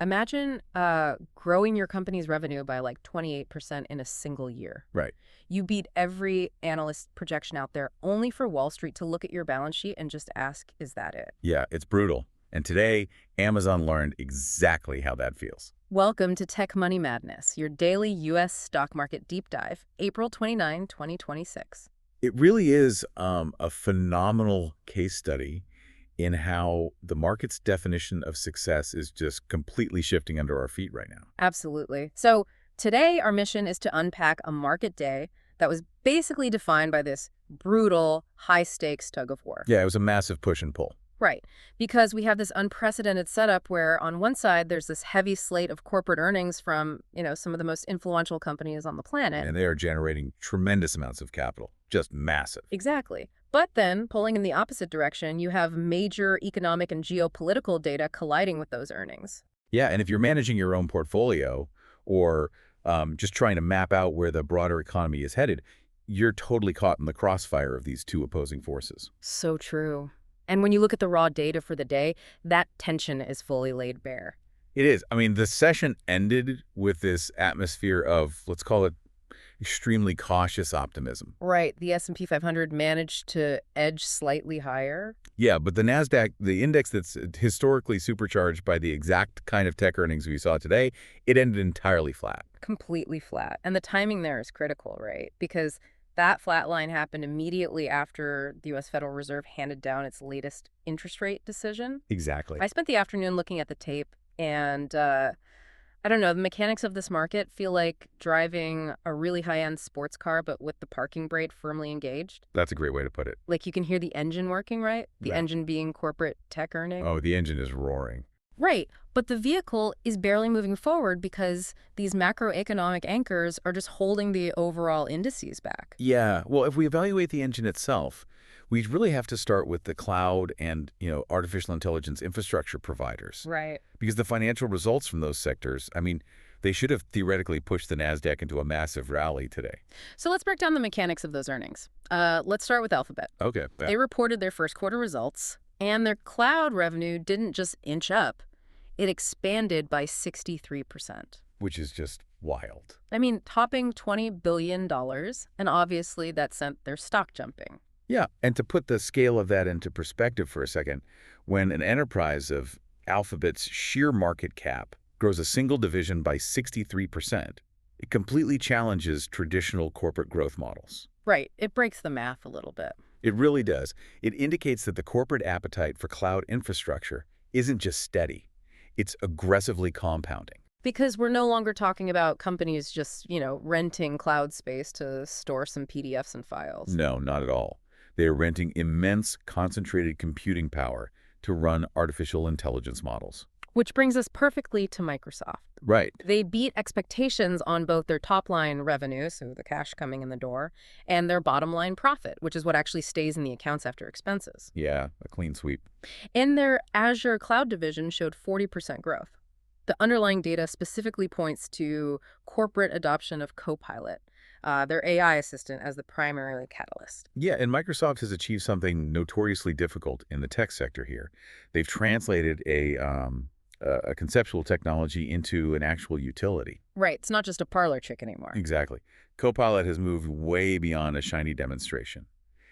Imagine growing your company's revenue by like 28% in a single year. Right. You beat every analyst projection out there only for Wall Street to look at your balance sheet and just ask, is that it? Yeah, it's brutal. And today, Amazon learned exactly how that feels. Welcome to Tech Money Madness, your daily U.S. stock market deep dive, April 29, 2026. It really is a phenomenal case study in how the market's definition of success is just completely shifting under our feet right now. Absolutely. So today, our mission is to unpack a market day that was basically defined by this brutal, high-stakes tug of war. Yeah, it was a massive push and pull. Right, because we have this unprecedented setup where on one side there's this heavy slate of corporate earnings from, some of the most influential companies on the planet. And they are generating tremendous amounts of capital, just massive. Exactly. But then, pulling in the opposite direction, you have major economic and geopolitical data colliding with those earnings. Yeah, and if you're managing your own portfolio or just trying to map out where the broader economy is headed, you're totally caught in the crossfire of these two opposing forces. So true. And when you look at the raw data for the day, that tension is fully laid bare. It is. I mean, the session ended with this atmosphere of, let's call it, extremely cautious optimism. Right. The S&P 500 managed to edge slightly higher. Yeah, but the Nasdaq, the index that's historically supercharged by the exact kind of tech earnings we saw today, it ended entirely flat. Completely flat. And the timing there is critical, right? Because that flat line happened immediately after the U.S. Federal Reserve handed down its latest interest rate decision. Exactly. I spent the afternoon looking at the tape, and I don't know, the mechanics of this market feel like driving a really high-end sports car, but with the parking brake firmly engaged. That's a great way to put it. Like you can hear the engine working, right? The Right. engine being corporate tech earning. Oh, the engine is roaring. Right. But the vehicle is barely moving forward because these macroeconomic anchors are just holding the overall indices back. Yeah, well, if we evaluate the engine itself, we really have to start with the cloud and, artificial intelligence infrastructure providers. Right. Because the financial results from those sectors, I mean, they should have theoretically pushed the Nasdaq into a massive rally today. So let's break down the mechanics of those earnings. Let's start with Alphabet. Okay. They reported their first quarter results, and their cloud revenue didn't just inch up. It expanded by 63%. Which is just wild. I mean, topping $20 billion, and obviously that sent their stock jumping. Yeah, and to put the scale of that into perspective for a second, when an enterprise of Alphabet's sheer market cap grows a single division by 63%, it completely challenges traditional corporate growth models. Right. It breaks the math a little bit. It really does. It indicates that the corporate appetite for cloud infrastructure isn't just steady. It's aggressively compounding. Because we're no longer talking about companies just, renting cloud space to store some PDFs and files. No, not at all. They are renting immense concentrated computing power to run artificial intelligence models. Which brings us perfectly to Microsoft. Right. They beat expectations on both their top-line revenue, so the cash coming in the door, and their bottom-line profit, which is what actually stays in the accounts after expenses. Yeah, a clean sweep. And their Azure cloud division showed 40% growth. The underlying data specifically points to corporate adoption of Copilot, their AI assistant, as the primary catalyst. Yeah, and Microsoft has achieved something notoriously difficult in the tech sector here. They've translated a conceptual technology into an actual utility. Right. It's not just a parlor trick anymore. Exactly. Copilot has moved way beyond a shiny demonstration.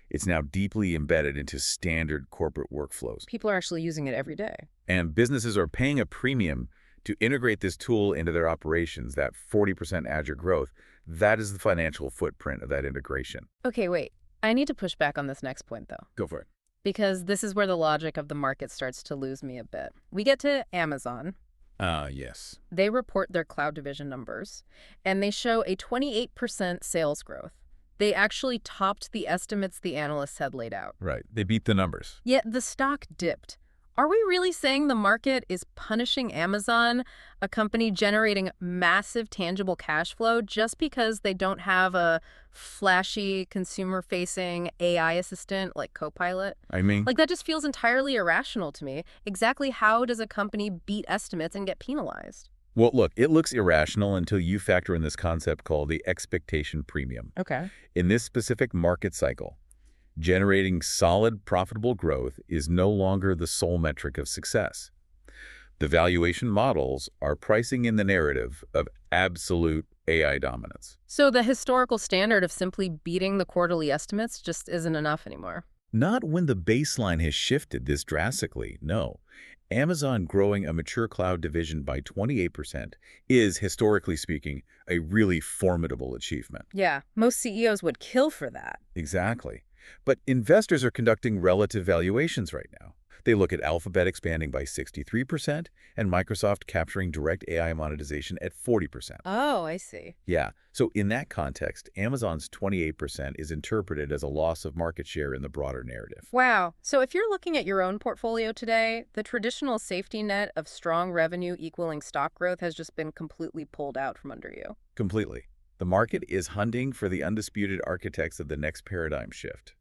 It's now deeply embedded into standard corporate workflows. People are actually using it every day. And businesses are paying a premium to integrate this tool into their operations. That 40% Azure growth, that is the financial footprint of that integration. Okay, wait. I need to push back on this next point, though. Go for it. Because this is where the logic of the market starts to lose me a bit. We get to Amazon. Yes. They report their cloud division numbers, and they show a 28% sales growth. They actually topped the estimates the analysts had laid out. Right. They beat the numbers. Yet the stock dipped. Are we really saying the market is punishing Amazon, a company generating massive tangible cash flow, just because they don't have a flashy consumer-facing AI assistant like Copilot? I mean, Like, that just feels entirely irrational to me. Exactly how does a company beat estimates and get penalized? well, look, it looks irrational until you factor in this concept called the expectation premium. Okay. In this specific market cycle, generating solid, profitable growth is no longer the sole metric of success. The valuation models are pricing in the narrative of absolute AI dominance. So the historical standard of simply beating the quarterly estimates just isn't enough anymore. Not when the baseline has shifted this drastically, no. Amazon growing a mature cloud division by 28% is, historically speaking, a really formidable achievement. Yeah, most CEOs would kill for that. Exactly. But investors are conducting relative valuations right now. They look at Alphabet expanding by 63% and Microsoft capturing direct AI monetization at 40%. Oh, I see. Yeah, so in that context, Amazon's 28% is interpreted as a loss of market share in the broader narrative. Wow. So if you're looking at your own portfolio today, the traditional safety net of strong revenue equaling stock growth has just been completely pulled out from under you. Completely. The market is hunting for the undisputed architects of the next paradigm shift.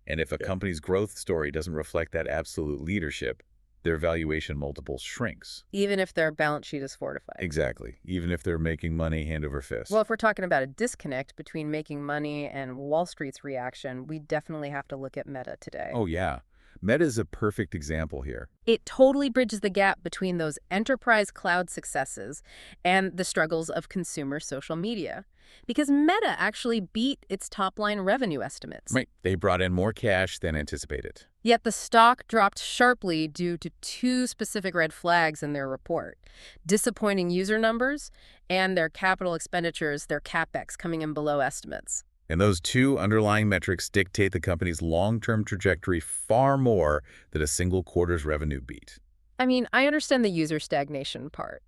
And if a company's growth story doesn't reflect that absolute leadership, their valuation multiple shrinks. Even if their balance sheet is fortified. Exactly. Even if they're making money hand over fist. Well, if we're talking about a disconnect between making money and Wall Street's reaction, we definitely have to look at Meta today. Oh, yeah. Meta is a perfect example here. It totally bridges the gap between those enterprise cloud successes and the struggles of consumer social media. Because Meta actually beat its top-line revenue estimates. Right. They brought in more cash than anticipated. Yet the stock dropped sharply due to two specific red flags in their report: disappointing user numbers and their capital expenditures, their CapEx, coming in below estimates. And those two underlying metrics dictate the company's long-term trajectory far more than a single quarter's revenue beat. I mean, I understand the user stagnation part.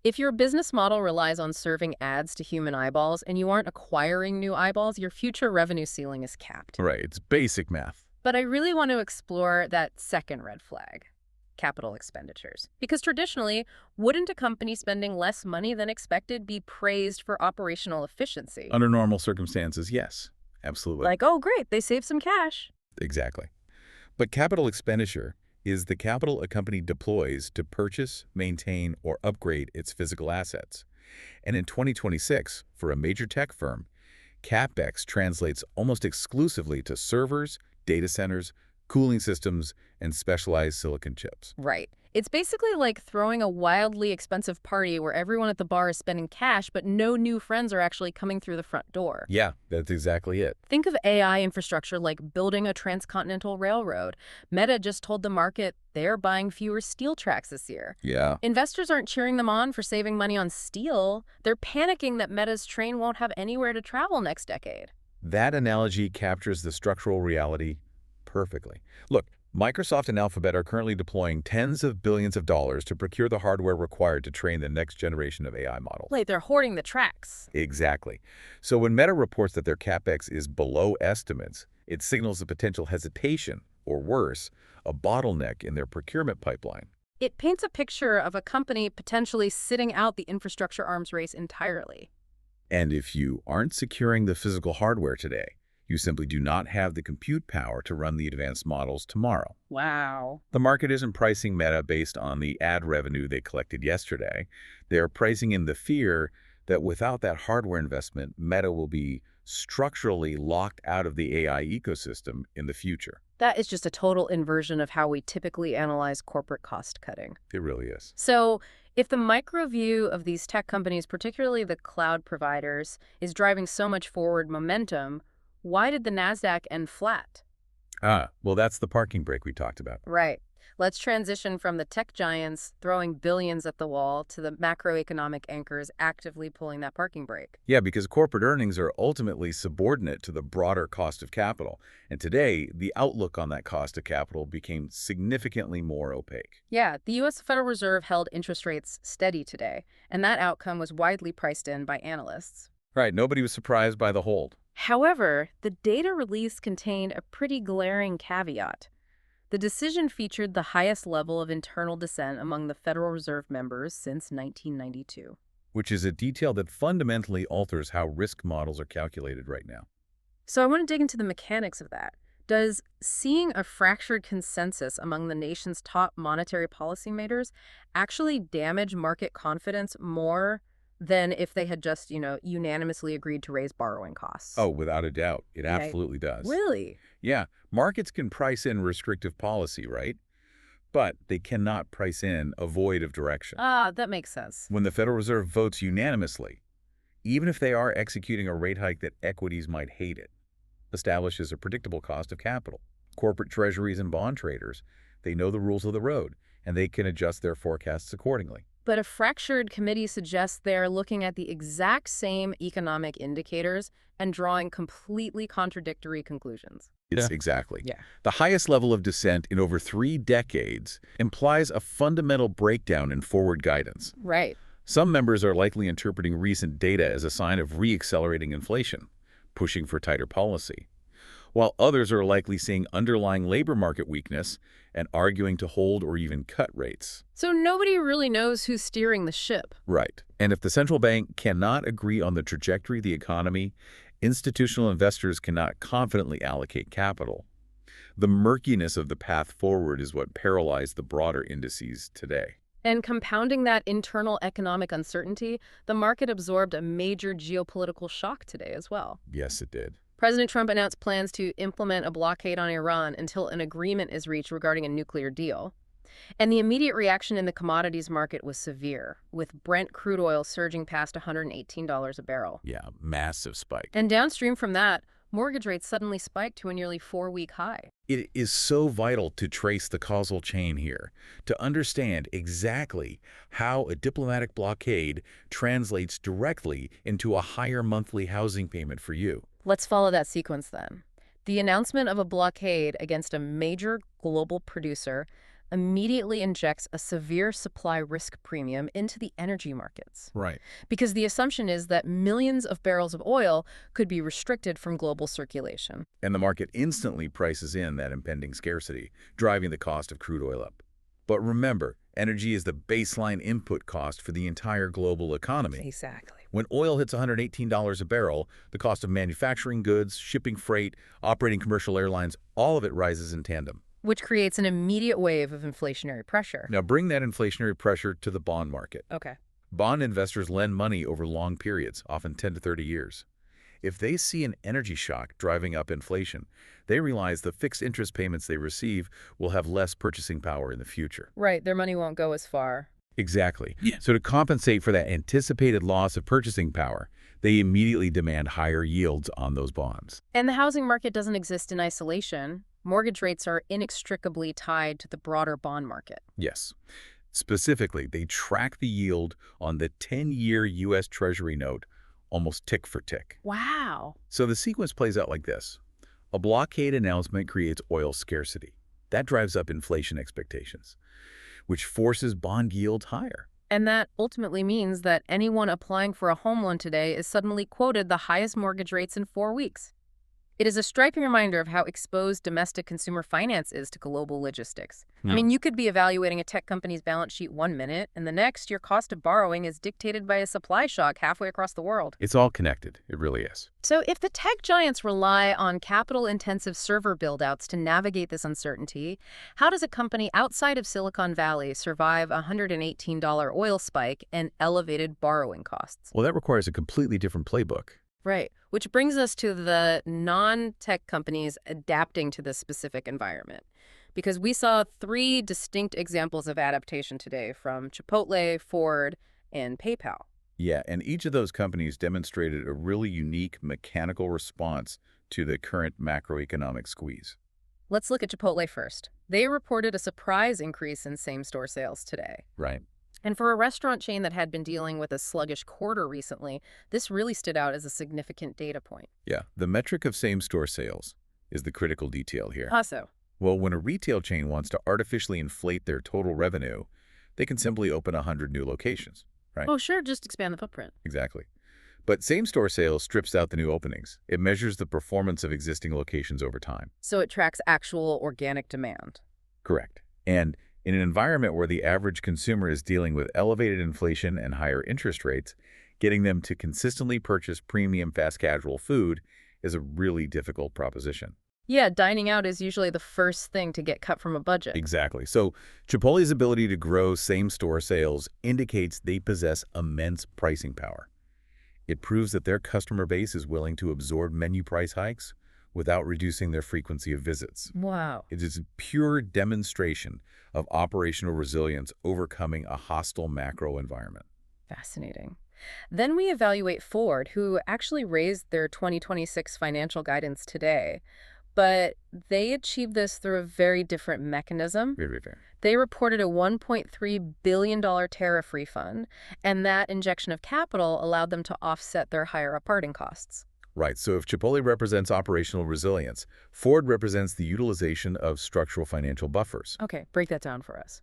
If your business model relies on serving ads to human eyeballs and you aren't acquiring new eyeballs, your future revenue ceiling is capped. Right, it's basic math. But I really want to explore that second red flag: capital expenditures. Because traditionally, wouldn't a company spending less money than expected be praised for operational efficiency? Under normal circumstances, yes, absolutely. Like, oh, great, they saved some cash. Exactly. But capital expenditure is the capital a company deploys to purchase, maintain, or upgrade its physical assets. And in 2026, for a major tech firm, CapEx translates almost exclusively to servers, data centers, cooling systems, and specialized silicon chips. Right. It's basically like throwing a wildly expensive party where everyone at the bar is spending cash, but no new friends are actually coming through the front door. Yeah, that's exactly it. Think of AI infrastructure like building a transcontinental railroad. Meta just told the market they're buying fewer steel tracks this year. Yeah. Investors aren't cheering them on for saving money on steel. They're panicking that Meta's train won't have anywhere to travel next decade. That analogy captures the structural reality perfectly. Look, Microsoft and Alphabet are currently deploying tens of billions of dollars to procure the hardware required to train the next generation of AI models. Like they're hoarding the tracks. Exactly. So when Meta reports that their CapEx is below estimates, it signals a potential hesitation, or worse, a bottleneck in their procurement pipeline. It paints a picture of a company potentially sitting out the infrastructure arms race entirely. And if you aren't securing the physical hardware today, you simply do not have the compute power to run the advanced models tomorrow. Wow. The market isn't pricing Meta based on the ad revenue they collected yesterday. They're pricing in the fear that without that hardware investment, Meta will be structurally locked out of the AI ecosystem in the future. That is just a total inversion of how we typically analyze corporate cost cutting. It really is. So if the micro view of these tech companies, particularly the cloud providers, is driving so much forward momentum, why did the Nasdaq end flat? Well, that's the parking brake we talked about. Right. Let's transition from the tech giants throwing billions at the wall to the macroeconomic anchors actively pulling that parking brake. Yeah, because corporate earnings are ultimately subordinate to the broader cost of capital. And today, the outlook on that cost of capital became significantly more opaque. Yeah, the U.S. Federal Reserve held interest rates steady today, and that outcome was widely priced in by analysts. Right, nobody was surprised by the hold. However, the data release contained a pretty glaring caveat. The decision featured the highest level of internal dissent among the Federal Reserve members since 1992. Which is a detail that fundamentally alters how risk models are calculated right now. So I want to dig into the mechanics of that. Does seeing a fractured consensus among the nation's top monetary policymakers actually damage market confidence more than if they had just, unanimously agreed to raise borrowing costs? Oh, without a doubt. It Yeah. absolutely does. Really? Yeah, markets can price in restrictive policy, right? but they cannot price in a void of direction. Ah, that makes sense. When the Federal Reserve votes unanimously, even if they are executing a rate hike that equities might hate, it establishes a predictable cost of capital. Corporate treasuries and bond traders, they know the rules of the road, and they can adjust their forecasts accordingly. But a fractured committee suggests they're looking at the exact same economic indicators and drawing completely contradictory conclusions. It's exactly. Yeah. The highest level of dissent in over 3 decades implies a fundamental breakdown in forward guidance. Right. Some members are likely interpreting recent data as a sign of re-accelerating inflation, pushing for tighter policy, while others are likely seeing underlying labor market weakness and arguing to hold or even cut rates. So nobody really knows who's steering the ship. Right. And if the central bank cannot agree on the trajectory of the economy, institutional investors cannot confidently allocate capital. The murkiness of the path forward is what paralyzed the broader indices today. And compounding that internal economic uncertainty, the market absorbed a major geopolitical shock today as well. Yes, it did. President Trump announced plans to implement a blockade on Iran until an agreement is reached regarding a nuclear deal. And the immediate reaction in the commodities market was severe, with Brent crude oil surging past $118 a barrel. Yeah, massive spike. And downstream from that, mortgage rates suddenly spiked to a nearly 4-week high. It is so vital to trace the causal chain here, to understand exactly how a diplomatic blockade translates directly into a higher monthly housing payment for you. Let's follow that sequence then. The announcement of a blockade against a major global producer immediately injects a severe supply risk premium into the energy markets. Right. Because the assumption is that millions of barrels of oil could be restricted from global circulation. And the market instantly prices in that impending scarcity, driving the cost of crude oil up. But remember, energy is the baseline input cost for the entire global economy. Exactly. When oil hits $118 a barrel, the cost of manufacturing goods, shipping freight, operating commercial airlines, all of it rises in tandem. Which creates an immediate wave of inflationary pressure. Now bring that inflationary pressure to the bond market. Okay. Bond investors lend money over long periods, often 10 to 30 years. If they see an energy shock driving up inflation, they realize the fixed interest payments they receive will have less purchasing power in the future. Right, their money won't go as far. Exactly. Yeah. So to compensate for that anticipated loss of purchasing power, they immediately demand higher yields on those bonds. And the housing market doesn't exist in isolation. Mortgage rates are inextricably tied to the broader bond market. Yes. Specifically, they track the yield on the 10-year U.S. Treasury note almost tick for tick. Wow. So the sequence plays out like this. A blockade announcement creates oil scarcity. That drives up inflation expectations, which forces bond yields higher. And that ultimately means that anyone applying for a home loan today is suddenly quoted the highest mortgage rates in 4 weeks. It is a striking reminder of how exposed domestic consumer finance is to global logistics. I mean, you could be evaluating a tech company's balance sheet one minute, and the next, your cost of borrowing is dictated by a supply shock halfway across the world. It's all connected. It really is. So if the tech giants rely on capital-intensive server build-outs to navigate this uncertainty, how does a company outside of Silicon Valley survive a $118 oil spike and elevated borrowing costs? Well, that requires a completely different playbook. Right, which brings us to the non-tech companies adapting to this specific environment. Because we saw 3 distinct examples of adaptation today from Chipotle, Ford, and PayPal. Yeah, and each of those companies demonstrated a really unique mechanical response to the current macroeconomic squeeze. Let's look at Chipotle first. They reported a surprise increase in same-store sales today. Right. And for a restaurant chain that had been dealing with a sluggish quarter recently, this really stood out as a significant data point. Yeah, the metric of same-store sales is the critical detail here. How so? Well, when a retail chain wants to artificially inflate their total revenue, they can simply open 100 new locations, right? Oh, sure, just expand the footprint. Exactly. But same-store sales strips out the new openings. It measures the performance of existing locations over time. So it tracks actual organic demand. Correct. And in an environment where the average consumer is dealing with elevated inflation and higher interest rates, getting them to consistently purchase premium fast casual food is a really difficult proposition. Yeah, dining out is usually the first thing to get cut from a budget. Exactly. So Chipotle's ability to grow same-store sales indicates they possess immense pricing power. It proves that their customer base is willing to absorb menu price hikes without reducing their frequency of visits. Wow. It is a pure demonstration of operational resilience overcoming a hostile macro environment. Fascinating. Then we evaluate Ford, who actually raised their 2026 financial guidance today. But they achieved this through a very different mechanism. Very, very fair. They reported a $1.3 billion tariff refund, and that injection of capital allowed them to offset their higher operating costs. Right, so if Chipotle represents operational resilience, Ford represents the utilization of structural financial buffers. Okay, break that down for us.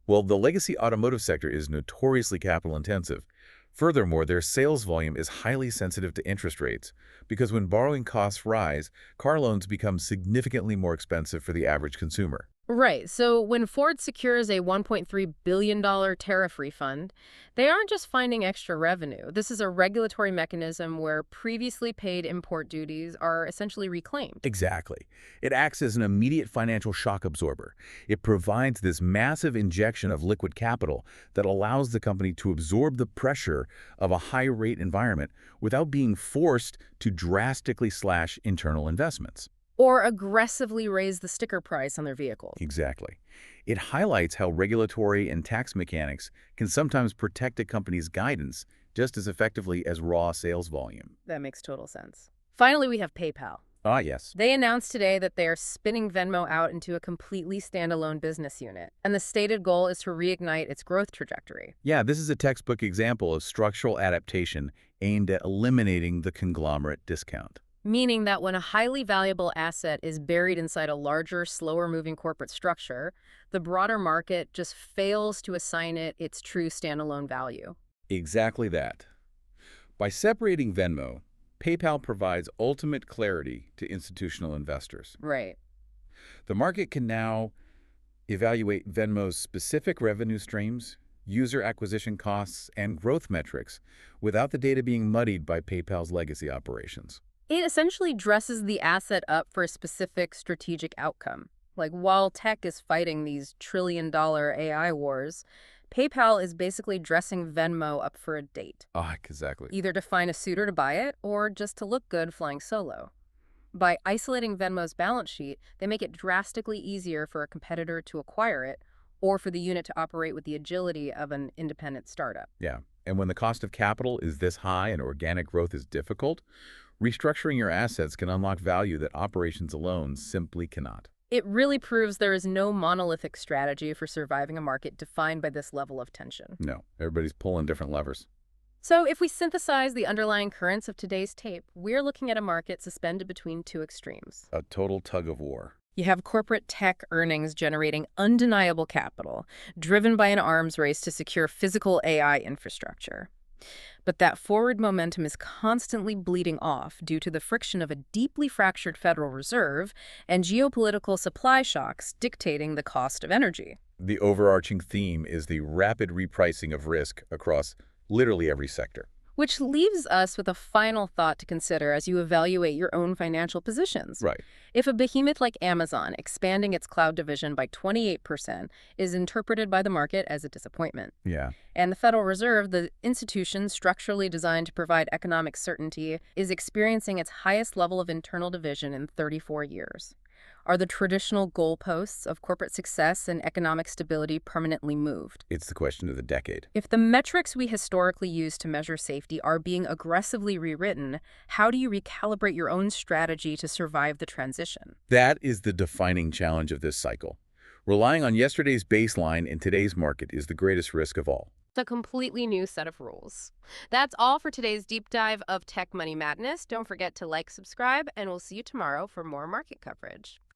Well, the legacy automotive sector is notoriously capital-intensive. Furthermore, their sales volume is highly sensitive to interest rates, because when borrowing costs rise, car loans become significantly more expensive for the average consumer. Right. So when Ford secures a $1.3 billion tariff refund, they aren't just finding extra revenue. This is a regulatory mechanism where previously paid import duties are essentially reclaimed. Exactly. It acts as an immediate financial shock absorber. It provides this massive injection of liquid capital that allows the company to absorb the pressure of a high-rate environment without being forced to drastically slash internal investments. Or aggressively raise the sticker price on their vehicles. Exactly. It highlights how regulatory and tax mechanics can sometimes protect a company's guidance just as effectively as raw sales volume. That makes total sense. Finally, we have PayPal. Ah, yes. They announced today that they are spinning Venmo out into a completely standalone business unit, and the stated goal is to reignite its growth trajectory. Yeah, this is a textbook example of structural adaptation aimed at eliminating the conglomerate discount. Meaning that when a highly valuable asset is buried inside a larger, slower-moving corporate structure, the broader market just fails to assign it its true standalone value. Exactly that. By separating Venmo, PayPal provides ultimate clarity to institutional investors. Right. The market can now evaluate Venmo's specific revenue streams, user acquisition costs, and growth metrics without the data being muddied by PayPal's legacy operations. It essentially dresses the asset up for a specific strategic outcome. Like while tech is fighting these trillion-dollar AI wars, PayPal is basically dressing Venmo up for a date, Ah, exactly. either to find a suitor to buy it or just to look good flying solo. By isolating Venmo's balance sheet, they make it drastically easier for a competitor to acquire it or for the unit to operate with the agility of an independent startup. Yeah. And when the cost of capital is this high and organic growth is difficult, restructuring your assets can unlock value that operations alone simply cannot. It really proves there is no monolithic strategy for surviving a market defined by this level of tension. No, everybody's pulling different levers. So if we synthesize the underlying currents of today's tape, we're looking at a market suspended between two extremes. A total tug of war. You have corporate tech earnings generating undeniable capital, driven by an arms race to secure physical AI infrastructure. But that forward momentum is constantly bleeding off due to the friction of a deeply fractured Federal Reserve and geopolitical supply shocks dictating the cost of energy. The overarching theme is the rapid repricing of risk across literally every sector. Which leaves us with a final thought to consider as you evaluate your own financial positions. Right. If a behemoth like Amazon expanding its cloud division by 28% is interpreted by the market as a disappointment, Yeah. and the Federal Reserve, the institution structurally designed to provide economic certainty, is experiencing its highest level of internal division in 34 years. Are the traditional goalposts of corporate success and economic stability permanently moved? It's the question of the decade. If the metrics we historically use to measure safety are being aggressively rewritten, how do you recalibrate your own strategy to survive the transition? That is the defining challenge of this cycle. Relying on yesterday's baseline in today's market is the greatest risk of all. It's a completely new set of rules. That's all for today's deep dive of Tech Money Madness. Don't forget to like, subscribe, and we'll see you tomorrow for more market coverage.